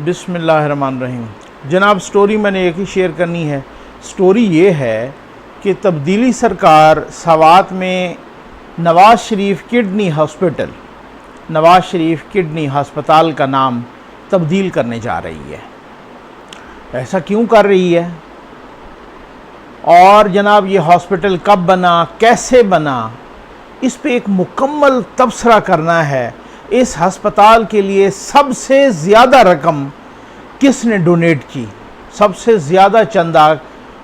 बिस्मिल्लाहिर्रहमानिर्रहीम। जनाब, स्टोरी मैंने एक ही शेयर करनी है। स्टोरी ये है कि तब्दीली सरकार सवात में नवाज़ शरीफ किडनी हस्पताल का नाम तब्दील करने जा रही है। ऐसा क्यों कर रही है? और जनाब, ये हॉस्पिटल कब बना, कैसे बना, इस पे एक मुकम्मल तबसरा करना है। इस हस्पताल के लिए सबसे ज़्यादा रकम किसने डोनेट की, सबसे ज़्यादा चंदा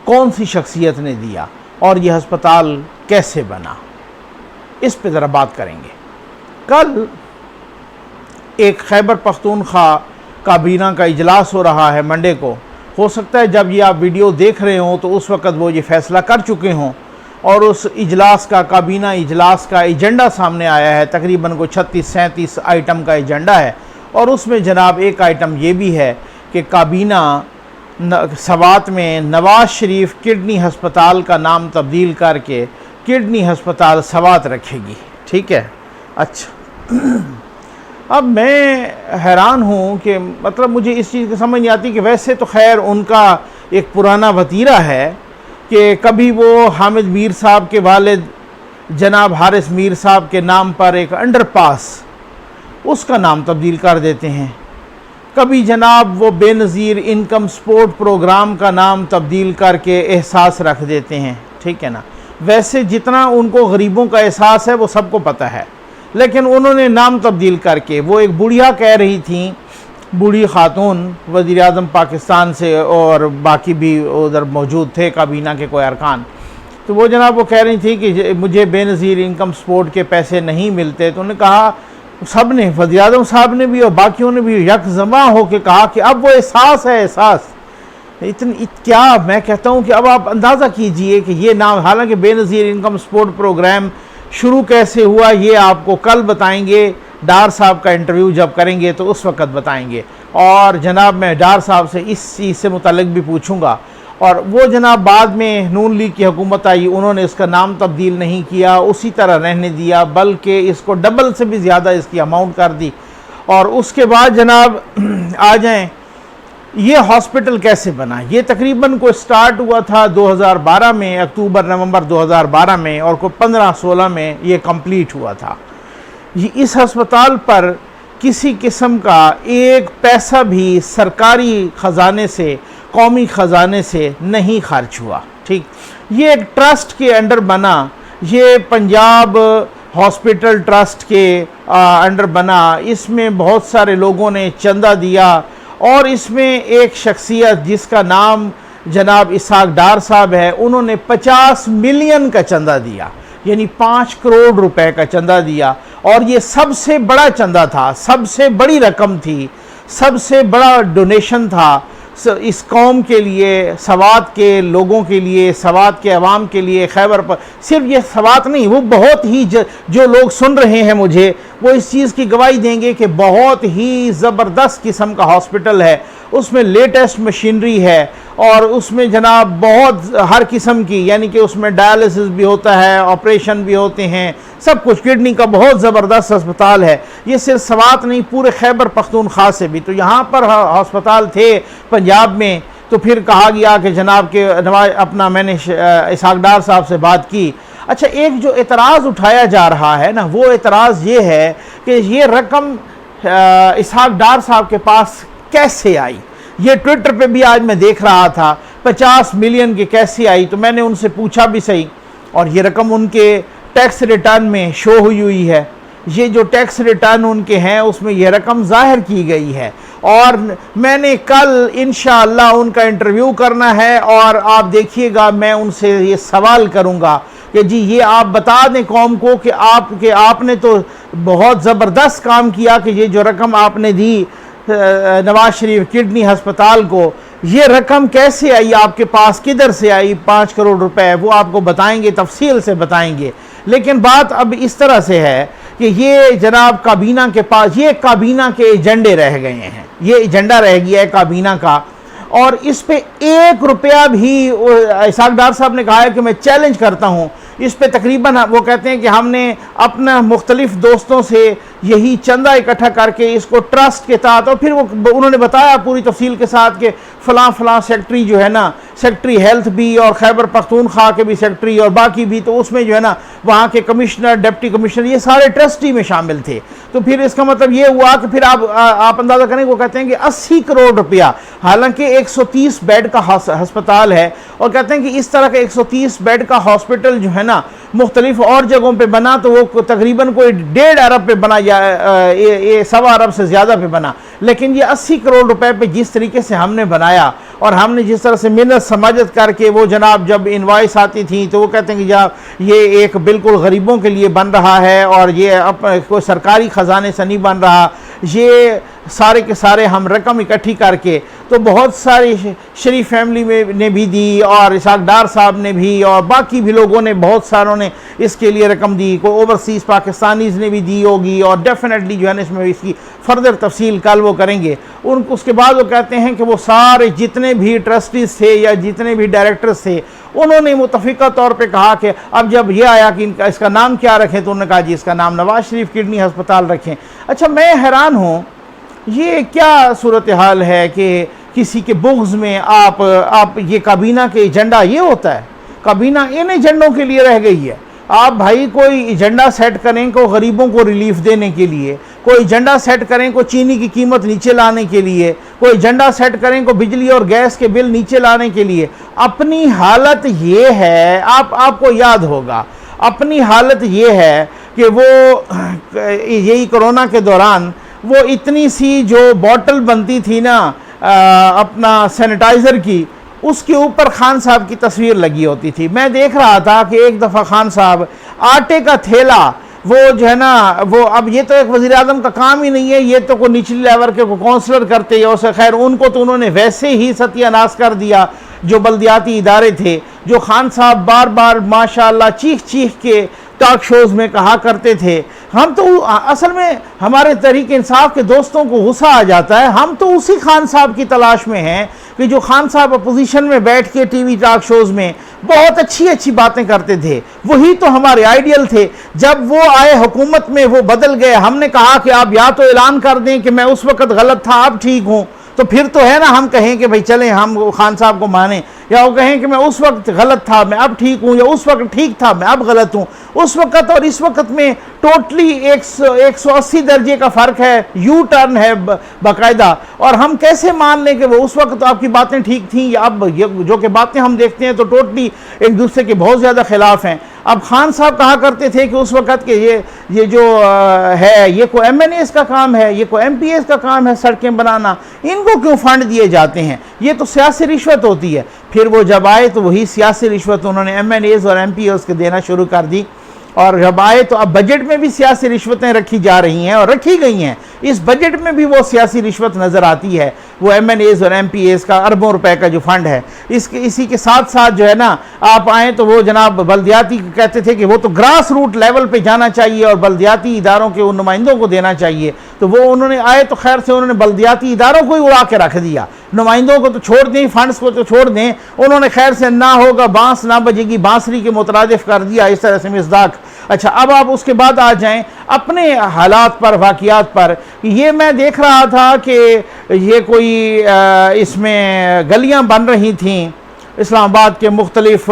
कौन सी शख्सियत ने दिया, और ये हस्पताल कैसे बना, इस पे ज़रा बात करेंगे। कल एक खैबर पख्तूनख्वा काबीना का इजलास हो रहा है मंडे को। हो सकता है जब ये आप वीडियो देख रहे हों तो उस वक़्त वो ये फ़ैसला कर चुके हों, और उस इजलास का, काबीना इजलास का एजेंडा सामने आया है। तकरीबन को 36-37 आइटम का एजेंडा है, और उसमें जनाब एक आइटम ये भी है कि काबीना सवात में नवाज़ शरीफ किडनी हस्पताल का नाम तब्दील करके किडनी हस्पताल सवात रखेगी। ठीक है, अच्छा। अब मैं हैरान हूँ कि मतलब मुझे इस चीज़ की समझ नहीं आती कि वैसे तो खैर उनका एक पुराना वतीरा है कि कभी वो हामिद मीर साहब के वालिद जनाब हारिस मीर साहब के नाम पर एक अंडरपास, उसका नाम तब्दील कर देते हैं। कभी जनाब वो बेनज़ीर इनकम सपोर्ट प्रोग्राम का नाम तब्दील करके एहसास रख देते हैं। ठीक है ना, वैसे जितना उनको गरीबों का एहसास है वो सबको पता है, लेकिन उन्होंने नाम तब्दील करके, वो एक बुढ़िया कह रही थी, बूढ़ी खातून वज़ीर आज़म पाकिस्तान से, और बाकी भी उधर मौजूद थे काबीना के कोई अरकान, तो वो जनाब वो कह रही थी कि मुझे बेनज़ीर इनकम सपोर्ट के पैसे नहीं मिलते। तो उन्होंने कहा, सब ने, वज़ीर आज़म साहब ने भी और बाकियों ने भी यकजमा होकर कहा कि अब वो एहसास है, एहसास क्या। मैं कहता हूँ कि अब आप अंदाज़ा कीजिए कि ये नाम, हालांकि बेनज़ीर इनकम सपोर्ट प्रोग्राम शुरू कैसे हुआ ये आपको कल बताएंगे। डार साहब का इंटरव्यू जब करेंगे तो उस वक़्त बताएंगे, और जनाब मैं डार साहब से इस चीज़ से मुतल्लिक़ भी पूछूंगा। और वो जनाब बाद में नून लीग की हुकूमत आई, उन्होंने इसका नाम तब्दील नहीं किया, उसी तरह रहने दिया, बल्कि इसको डबल से भी ज़्यादा इसकी अमाउंट कर दी। और उसके बाद जनाब आ जाएँ, ये हॉस्पिटल कैसे बना। ये तकरीबन को स्टार्ट हुआ था 2012 में, अक्टूबर नवंबर 2012 में, और को 15-16 में ये कंप्लीट हुआ था। ये इस अस्पताल पर किसी किस्म का एक पैसा भी सरकारी ख़जाने से, कौमी ख़जाने से नहीं खर्च हुआ। ठीक, ये एक ट्रस्ट के अंडर बना, ये पंजाब हॉस्पिटल ट्रस्ट के अंडर बना। इसमें बहुत सारे लोगों ने चंदा दिया, और इसमें एक शख्सियत जिसका नाम जनाब इसहाक डार साहब है, उन्होंने 50 मिलियन का चंदा दिया, यानी 5 करोड़ रुपए का चंदा दिया। और ये सबसे बड़ा चंदा था, सबसे बड़ी रकम थी, सबसे बड़ा डोनेशन था इस कौम के लिए, सवात के लोगों के लिए, सवात के अवाम के लिए। खैबर पर सिर्फ ये सवात नहीं, वो बहुत ही जो लोग सुन रहे हैं मुझे, वो इस चीज़ की गवाही देंगे कि बहुत ही ज़बरदस्त किस्म का हॉस्पिटल है। उसमें लेटेस्ट मशीनरी है, और उसमें जनाब बहुत हर किस्म की, यानी कि उसमें डायलिसिस भी होता है, ऑपरेशन भी होते हैं, सब कुछ। किडनी का बहुत ज़बरदस्त अस्पताल है। ये सिर्फ सवात नहीं, पूरे खैबर पख्तूनख्वा से भी। तो यहाँ पर अस्पताल थे पंजाब में, तो फिर कहा गया कि जनाब के अपना, मैंने इसहाक डार साहब से बात की। अच्छा, एक जो एतराज़ उठाया जा रहा है ना, वो एतराज़ ये है कि ये रकम इसहाक डार साहब के पास कैसे आई। ये ट्विटर पे भी आज मैं देख रहा था, 50 मिलियन की कैसे आई। तो मैंने उनसे पूछा भी सही, और ये रकम उनके टैक्स रिटर्न में शो हुई है। ये जो टैक्स रिटर्न उनके हैं उसमें यह रकम ज़ाहिर की गई है। और मैंने कल इंशाअल्लाह उनका इंटरव्यू करना है, और आप देखिएगा मैं उनसे ये सवाल करूंगा कि जी ये आप बता दें कौम को कि आपने तो बहुत ज़बरदस्त काम किया कि ये जो रकम आपने दी नवाज़ शरीफ किडनी हस्पताल को, ये रकम कैसे आई आपके पास, किधर से आई 5 करोड़ रुपए, वो आपको बताएंगे, तफसील से बताएंगे। लेकिन बात अब इस तरह से है कि ये जनाब काबीना के पास, ये काबीना के एजेंडे रह गए हैं, ये एजेंडा रह गया है काबीना का, और इस पे 1 रुपया भी, इसहाक डार साहब ने कहा है कि मैं चैलेंज करता हूँ, इस पे तकरीबन वो कहते हैं कि हमने अपना मुख्तलिफ दोस्तों से यही चंदा इकट्ठा करके इसको ट्रस्ट के तहत, और फिर वो उन्होंने बताया पूरी तफसील के साथ कि फ़लाँ फ़लाँ सेक्रेटरी जो है ना, सेक्रेटरी हेल्थ भी और खैबर पख्तूनख्वा के भी सेक्रेटरी और बाकी भी, तो उसमें जो है ना वहाँ के कमिश्नर, डिप्टी कमिश्नर, ये सारे ट्रस्टी में शामिल थे। तो फिर इसका मतलब ये हुआ कि फिर आप अंदाज़ा करें, वो कहते हैं कि 80 करोड़ रुपया, हालांकि 130 बेड का हस्पताल है, और कहते हैं कि इस तरह का 130 बेड का हॉस्पिटल जो है ना मुख्तलिफ और जगहों पे बना तो वो तकरीबन कोई 1.5 अरब पे बना, या ये 1.25 अरब से ज़्यादा पे बना। लेकिन ये 80 करोड़ रुपए पे जिस तरीके से हमने बनाया और हमने जिस तरह से मेहनत समाजत करके, वो जनाब जब इनवाइस आती थी तो वो कहते हैं कि जनाब ये एक बिल्कुल गरीबों के लिए बन रहा है और ये कोई सरकारी ख़जाने से नहीं बन रहा, ये सारे के सारे हम रकम इकट्ठी करके, तो बहुत सारी शरीफ फैमिली में ने भी दी और इसाक डार साहब ने भी और बाकी भी लोगों ने, बहुत सारों ने इसके लिए रकम दी, कोई ओवरसीज़ पाकिस्तानीज़ ने भी दी होगी, और डेफिनेटली जो है ना इसमें इसकी फर्दर तफसील कल वो करेंगे। उसके बाद वो कहते हैं कि वो सारे जितने भी ट्रस्टीज़ थे या जितने भी डायरेक्टर्स थे, उन्होंने मुतफ़िका तौर पे कहा कि अब जब ये आया कि इसका नाम क्या रखें, तो उन्होंने कहा जी इसका नाम नवाज शरीफ किडनी अस्पताल रखें। अच्छा, मैं हैरान हूँ, ये क्या सूरत हाल है कि किसी के बुग़्ज़ में आप ये काबीना के एजेंडा ये होता है, काबीना इन एजेंडों के लिए रह गई है। आप भाई कोई एजेंडा सेट करें को गरीबों को रिलीफ देने के लिए, कोई एजेंडा सेट करें को चीनी की कीमत नीचे लाने के लिए, कोई एजेंडा सेट करें को बिजली और गैस के बिल नीचे लाने के लिए। अपनी हालत ये है, आपको याद होगा, अपनी हालत ये है कि वो यही कोरोना के दौरान वो इतनी सी जो बॉटल बनती थी ना अपना सैनिटाइज़र की, उसके ऊपर खान साहब की तस्वीर लगी होती थी। मैं देख रहा था कि एक दफ़ा खान साहब आटे का थैला, वो जो है ना वो, अब ये तो एक वज़ीर आज़म का काम ही नहीं है, ये तो कोई निचली लेवल के को काउंसलर करते हैं, और खैर उनको तो उन्होंने वैसे ही सत्यानाश कर दिया जो बल्दियाती इदारे थे, जो खान साहब बार बार माशाअल्लाह चीख चीख के टॉक शोज़ में कहा करते थे। हम तो असल में हमारे तहरीक इंसाफ के दोस्तों को गुस्सा आ जाता है, हम तो उसी खान साहब की तलाश में हैं कि जो खान साहब अपोजिशन में बैठ के टीवी टॉक शोज़ में बहुत अच्छी अच्छी बातें करते थे, वही तो हमारे आइडियल थे। जब वो आए हुकूमत में, वो बदल गए, हमने कहा कि आप या तो ऐलान कर दें कि मैं उस वक़्त गलत था, अब ठीक हूँ, तो फिर तो है ना हम कहें कि भाई चलें हम खान साहब को माने, या वो कहें कि मैं उस वक्त गलत था मैं अब ठीक हूँ, या उस वक्त ठीक था मैं अब गलत हूँ। उस वक्त और इस वक्त में टोटली 180 दर्जे का फ़र्क है, यू टर्न है बाकायदा। और हम कैसे मान लें कि वो उस वक्त आपकी बातें ठीक थीं, या अब जो कि बातें हम देखते हैं तो टोटली एक दूसरे के बहुत ज़्यादा खिलाफ हैं। अब खान साहब कहा करते थे कि उस वक़्त के ये जो है ये कोई MNAs का काम है, ये कोई MPAs का काम है सड़कें बनाना, इनको क्यों फंड दिए जाते हैं, ये तो सियासी रिश्वत होती है। फिर वो जब आए तो वही सियासी रिश्वत उन्होंने MNAs और MPAs के देना शुरू कर दी, और जब आए तो अब बजट में भी सियासी रिश्वतें रखी जा रही हैं और रखी गई हैं। इस बजट में भी वो सियासी रिश्वत नज़र आती है, वो MNAs और MPAs का अरबों रुपए का जो फंड है। इसी के साथ साथ जो है ना आप आएँ तो वो जनाब बल्दियाती कहते थे कि वो तो ग्रास रूट लेवल पे जाना चाहिए और बल्दियाती इदारों के उन नुमाइंदों को देना चाहिए। तो वो उन्होंने आए तो खैर से उन्होंने बल्दियाती इदारों को ही उड़ा के रख दिया, नुमाइंदों को तो छोड़ दें, फंड्स को तो छोड़ दें। उन्होंने खैर से ना होगा बांस ना बजेगी बांसुरी के मुतरादिफ कर दिया, इस तरह से मिसदाक। अच्छा, अब आप उसके बाद आ जाएं अपने हालात पर, वाक़ियात पर। ये मैं देख रहा था कि ये कोई इसमें गलियां बन रही थीं इस्लामाबाद के मुख्तलिफ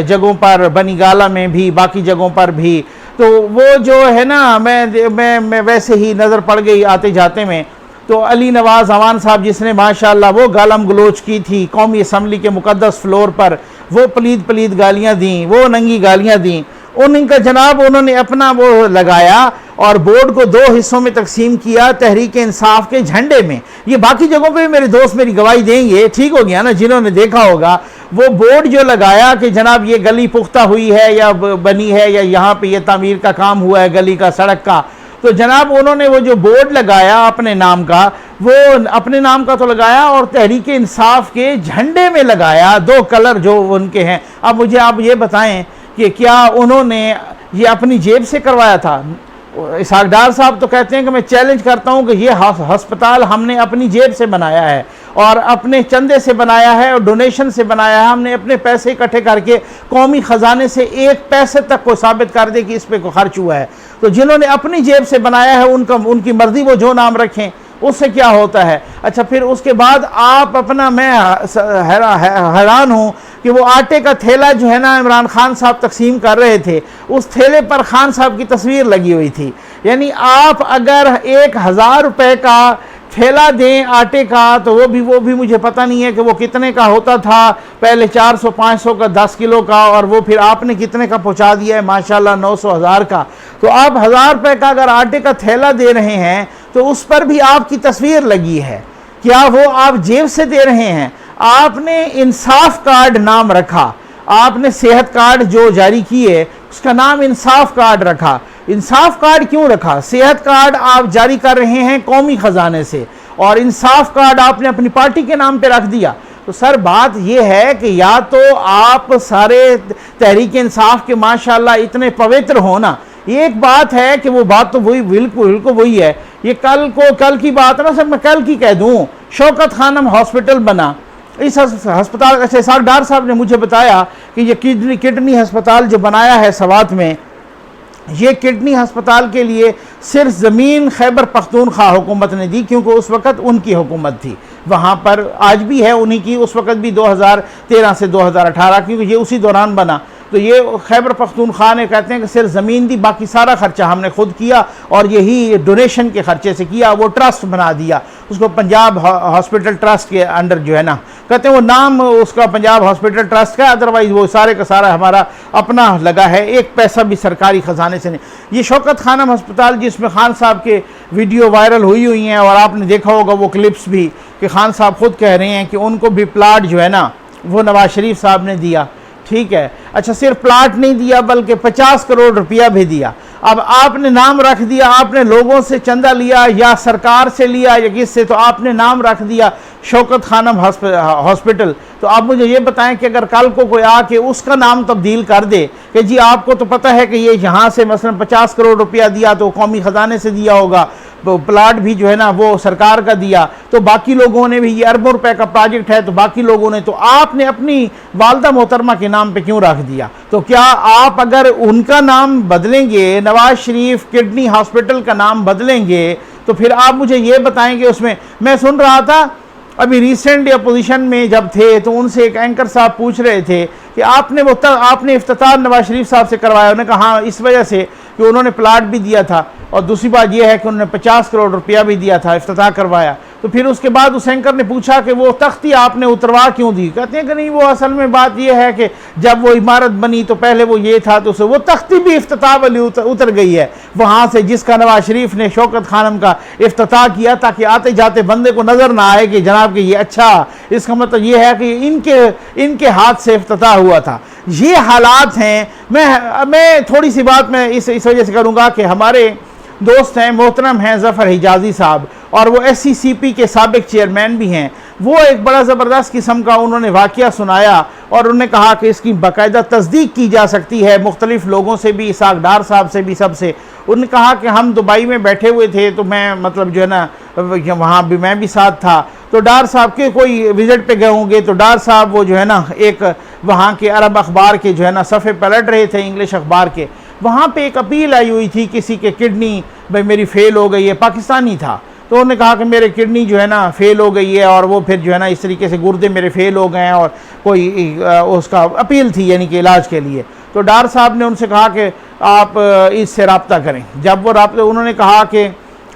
जगहों पर, बनीगाला में भी, बाकी जगहों पर भी। तो वो जो है ना मैं वैसे ही नज़र पड़ गई आते जाते में, तो अली नवाज़ अवान साहब जिसने माशाअल्लाह वो गालम गलोच की थी कौमी असम्बली के मुकद्दस फ्लोर पर, वो पलीद गालियाँ दी, वो नंगी गालियाँ दी, उनका जनाब उन्होंने अपना वो लगाया और बोर्ड को 2 हिस्सों में तकसीम किया तहरीक इंसाफ के झंडे में। ये बाकी जगहों पे मेरे दोस्त मेरी गवाही देंगे, ठीक हो गया ना, जिन्होंने देखा होगा वो बोर्ड जो लगाया कि जनाब ये गली पुख्ता हुई है या बनी है, या यहाँ पे ये तामीर का काम हुआ है गली का, सड़क का, तो जनाब उन्होंने वो जो बोर्ड लगाया अपने नाम का, वो अपने नाम का तो लगाया और तहरीक इंसाफ के झंडे में लगाया, 2 कलर जो उनके हैं। अब मुझे आप ये बताएं कि क्या उन्होंने ये अपनी जेब से करवाया था? इसाक डार साहब तो कहते हैं कि मैं चैलेंज करता हूं कि ये अस्पताल हमने अपनी जेब से बनाया है, और अपने चंदे से बनाया है और डोनेशन से बनाया है। हमने अपने पैसे इकट्ठे करके कौमी ख़जाने से एक पैसे तक को साबित कर दे कि इस पे को खर्च हुआ है। तो जिन्होंने अपनी जेब से बनाया है उनकी मर्जी, वो जो नाम रखें, उससे क्या होता है। अच्छा, फिर उसके बाद आप अपना, मैं हैरान हूँ कि वो आटे का थैला जो है ना इमरान खान साहब तकसीम कर रहे थे, उस थैले पर खान साहब की तस्वीर लगी हुई थी। यानी आप अगर 1000 रुपये का थैला दें आटे का, तो वो भी मुझे पता नहीं है कि वो कितने का होता था पहले, 400-500 का 10 किलो का, और वो फिर आपने कितने का पहुंचा दिया है माशाल्लाह 900-1000 का। तो आप 1000 रुपये का अगर आटे का थैला दे रहे हैं तो उस पर भी आपकी तस्वीर लगी है। क्या वो आप जेब से दे रहे हैं? आपने इंसाफ कार्ड नाम रखा, आपने सेहत कार्ड जो जारी किए उसका नाम इंसाफ कार्ड रखा। इंसाफ कार्ड क्यों रखा? सेहत कार्ड आप जारी कर रहे हैं कौमी खजाने से, और इंसाफ कार्ड आपने अपनी पार्टी के नाम पे रख दिया। तो सर बात यह है कि या तो आप सारे तहरीक इंसाफ के माशाल्लाह इतने पवित्र हो ना, एक बात है कि वो बात तो वही बिल्कुल वही है। ये कल की बात ना सर, मैं कल की कह दूं, शौकत खानम हॉस्पिटल बना, इस अस्पताल, अच्छा इसाक डार साहब ने मुझे बताया कि ये किडनी अस्पताल जो बनाया है सवात में, ये किडनी अस्पताल के लिए सिर्फ ज़मीन खैबर पख्तूनख्वा हुकूमत ने दी, क्योंकि उस वक़्त उनकी हुकूमत थी वहाँ पर, आज भी है उन्हीं की, उस वक़्त भी 2013 से 2018, क्योंकि ये उसी दौरान बना। तो ये खैबर पख्तूनख्वा ने कहते हैं कि सिर्फ ज़मीन दी, बाकी सारा खर्चा हमने खुद किया और यही डोनेशन के खर्चे से किया। वो ट्रस्ट बना दिया उसको, पंजाब हॉस्पिटल ट्रस्ट के अंडर जो है ना, कहते हैं वो नाम उसका पंजाब हॉस्पिटल ट्रस्ट का, अदरवाइज़ वो सारे का सारा हमारा अपना लगा है, एक पैसा भी सरकारी ख़जाने से नहीं। ये शौकत खानम अस्पताल जिसमें खान साहब के वीडियो वायरल हुई हैं, और आपने देखा होगा वो क्लिप्स भी कि खान साहब खुद कह रहे हैं कि उनको भी प्लाट जो है ना वो नवाज शरीफ साहब ने दिया, ठीक है। अच्छा, सिर्फ प्लाट नहीं दिया बल्कि 50 करोड़ रुपया भी दिया। अब आपने नाम रख दिया, आपने लोगों से चंदा लिया या सरकार से लिया या किससे, तो आपने नाम रख दिया शौकत खानम हॉस्पिटल। तो आप मुझे ये बताएं कि अगर कल को कोई आके उसका नाम तब्दील कर दे कि जी आपको तो पता है कि ये यहाँ से मसलन 50 करोड़ रुपया दिया तो कौमी ख़जाने से दिया होगा, प्लाट भी जो है ना वो सरकार का दिया, तो बाकी लोगों ने भी, ये अरबों रुपए का प्रोजेक्ट है तो बाकी लोगों ने, तो आपने अपनी वालदा मोहतरमा के नाम पे क्यों रख दिया? तो क्या आप अगर उनका नाम बदलेंगे, नवाज शरीफ किडनी हॉस्पिटल का नाम बदलेंगे, तो फिर आप मुझे ये बताएंगे उसमें, मैं सुन रहा था अभी रिसेंट अपोजिशन में जब थे तो उनसे एक एंकर साहब पूछ रहे थे कि आपने इफ्तितार नवाज शरीफ साहब से करवाया। उन्होंने कहा हाँ, इस वजह से कि उन्होंने प्लाट भी दिया था और दूसरी बात यह है कि उन्होंने 50 करोड़ रुपया भी दिया था, इफ्तितार करवाया। तो फिर उसके बाद उस एंकर ने पूछा कि वो तख्ती आपने उतरवा क्यों दी? कहते हैं कि नहीं, वो असल में बात यह है कि जब वो इमारत बनी तो पहले वो ये था, तो वो तख्ती भी इफ्तितार वाली उतर गई है वहाँ से, जिसका नवाज शरीफ ने शौकत खानम का इफ्तितार किया, ताकि आते जाते बंदे को नज़र ना आए कि जनाब कि ये अच्छा, इसका मतलब ये है कि इनके हाथ से इफ्तितार हुआ था। ये हालात हैं। मैं थोड़ी सी बात मैं इस वजह से करूँगा कि हमारे दोस्त हैं, मोहतरम हैं ज़फ़र हिजाज़ी साहब, और वो SCCP के साबिक चेयरमैन भी हैं। वो एक बड़ा ज़बरदस्त किस्म का उन्होंने वाक़या सुनाया और उन्होंने कहा कि इसकी बाकायदा तस्दीक की जा सकती है मुख्तलिफ़ लोगों से भी, इसाक डार साहब से भी, सबसे। उन्होंने कहा कि हम दुबई में बैठे हुए थे तो मैं मतलब जो है ना वहाँ भी मैं भी साथ था, तो डार साहब के कोई विज़िट पे गए होंगे, तो डार साहब वो जो है ना एक वहाँ के अरब अखबार के जो है ना सफ़े पलट रहे थे, इंग्लिश अखबार के। वहाँ पे एक अपील आई हुई थी किसी के किडनी भाई मेरी फ़ेल हो गई है, पाकिस्तानी था, तो उन्होंने कहा कि मेरे किडनी जो है ना फ़ेल हो गई है, और वो फिर जो है ना इस तरीके से गुर्दे मेरे फ़ेल हो गए हैं, और कोई उसका अपील थी यानी कि इलाज के लिए। तो डार साहब ने उनसे कहा कि आप इससे रब्ता करें। जब वो रब्ता, उन्होंने कहा कि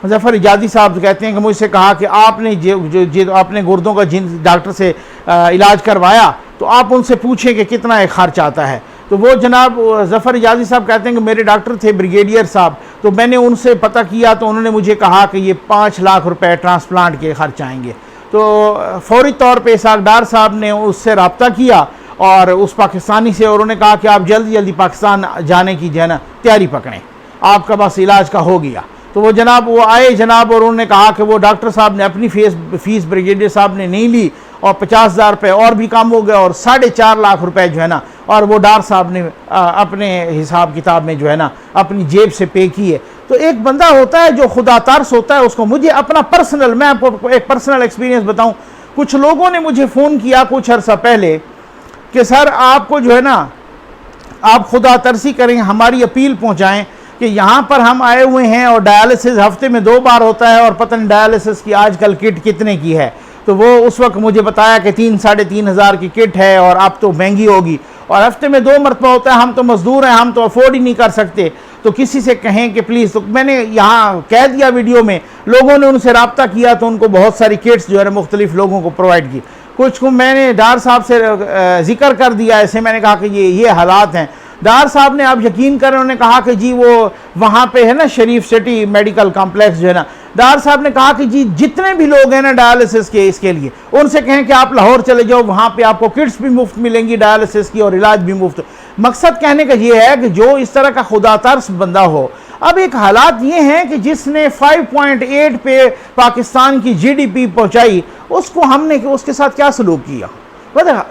ज़फ़र हिजाज़ी साहब कहते हैं कि मुझसे कहा कि आपने जो आपने गुर्दों का जिन डॉक्टर से इलाज करवाया तो आप उनसे पूछें कि कितना एक खर्च आता है। तो वो जनाब ज़फ़र हिजाज़ी साहब कहते हैं कि मेरे डॉक्टर थे ब्रिगेडियर साहब, तो मैंने उनसे पता किया तो उन्होंने मुझे कहा कि ये 5 लाख रुपए ट्रांसप्लांट के खर्च आएंगे। तो फौरी तौर पे इसाक डार साहब ने उससे रब्ता किया और उस पाकिस्तानी से, और उन्होंने कहा कि आप जल्दी पाकिस्तान जाने की जो है ना तैयारी पकड़ें, आपका बस इलाज का हो गया। तो वो जनाब वो आए जनाब, और उन्होंने कहा कि वो डॉक्टर साहब ने अपनी फीस ब्रिगेडियर साहब ने नहीं ली, और 50,000 रुपये और भी कम हो गया, और 4.5 लाख रुपए जो है ना, और वो डार साहब ने अपने हिसाब किताब में जो है ना अपनी जेब से पे किए। तो एक बंदा होता है जो खुदा तरस होता है उसको, मुझे अपना पर्सनल, मैं आपको एक पर्सनल एक्सपीरियंस बताऊं, कुछ लोगों ने मुझे फ़ोन किया कुछ अर्सा पहले कि सर आपको जो है ना, आप खुदा तरसी करें, हमारी अपील पहुंचाएं कि यहाँ पर हम आए हुए हैं और डायलिसिस हफ्ते में 2 बार होता है और पता नहीं डायलिसिस की आजकल किट कितने की है। तो वो उस वक्त मुझे बताया कि 3-3.5 हज़ार की किट है और अब तो महंगी होगी, और हफ्ते में 2 मरतबा होता है, हम तो मजदूर हैं, हम तो अफोर्ड ही नहीं कर सकते, तो किसी से कहें कि प्लीज़। तो मैंने यहाँ कह दिया वीडियो में, लोगों ने उनसे रब्ता किया तो उनको बहुत सारी किट्स जो है मुख्तलिफ लोगों को प्रोवाइड की। कुछ को मैंने डार साहब से जिक्र कर दिया ऐसे, मैंने कहा कि ये हालात हैं। डार साहब ने, आप यकीन करें, उन्होंने कहा कि जी वो वहाँ पे है ना शरीफ सिटी मेडिकल कॉम्प्लेक्स जो है ना, डार साहब ने कहा कि जी जितने भी लोग हैं ना डायलिसिस के इसके लिए, उनसे कहें कि आप लाहौर चले जाओ, वहाँ पे आपको किट्स भी मुफ्त मिलेंगी डायलिसिस की और इलाज भी मुफ्त। मकसद कहने का ये है कि जो इस तरह का खुदा तरस बंदा हो। अब एक हालात ये हैं कि जिसने 5.8 पे पाकिस्तान की GDP पहुँचाई, उसको हमने उसके साथ क्या सलूक किया,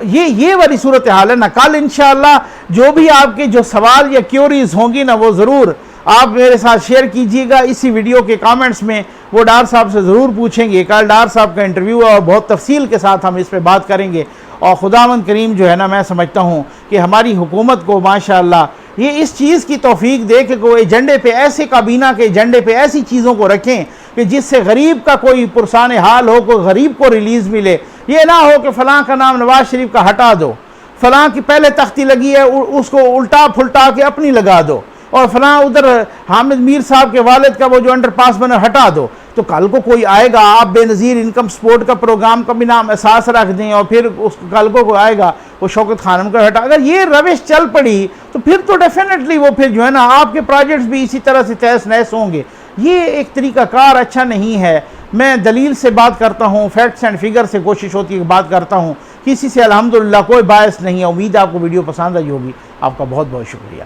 ये वाली सूरत हाल है ना। कल इंशाअल्लाह जो भी आपके जो सवाल या क्यूरीज होंगी ना, वो ज़रूर आप मेरे साथ शेयर कीजिएगा इसी वीडियो के कमेंट्स में, वो डार साहब से ज़रूर पूछेंगे। कल डार साहब का इंटरव्यू है और बहुत तफसील के साथ हम इस पर बात करेंगे। और खुदावंद करीम जो है ना, मैं समझता हूँ कि हमारी हुकूमत को माशाअल्लाह ये इस चीज़ की तौफीक दे कि वो एजेंडे पे, ऐसे काबीना के एजेंडे पे ऐसी चीज़ों को रखें कि जिससे गरीब का कोई पुरसान हाल हो, कोई गरीब को रिलीज़ मिले। ये ना हो कि फ़लाँ का नाम नवाज शरीफ का हटा दो, फ़लाँ की पहले तख्ती लगी है उसको उल्टा फुलटा के अपनी लगा दो, और फलां उधर हामिद मीर साहब के वालिद का वो जो अंडरपास बना हटा दो। तो कल को कोई आएगा, आप बेनज़ीर इनकम सपोर्ट का प्रोग्राम का भी नाम एहसास रख दें और फिर उस कल को आएगा वो शौकत खानम का हटा। अगर ये रविश चल पड़ी तो फिर तो डेफिनेटली वो फिर जो है ना आपके प्रोजेक्ट्स भी इसी तरह से तहस नहस होंगे। ये एक तरीक़ाकार अच्छा नहीं है। मैं दलील से बात करता हूँ, फैक्ट्स एंड फिगर से कोशिश होती है कि बात करता हूँ, किसी से अल्हम्दुलिल्लाह कोई बायस नहीं है। उम्मीद है आपको वीडियो पसंद आई होगी। आपका बहुत बहुत शुक्रिया।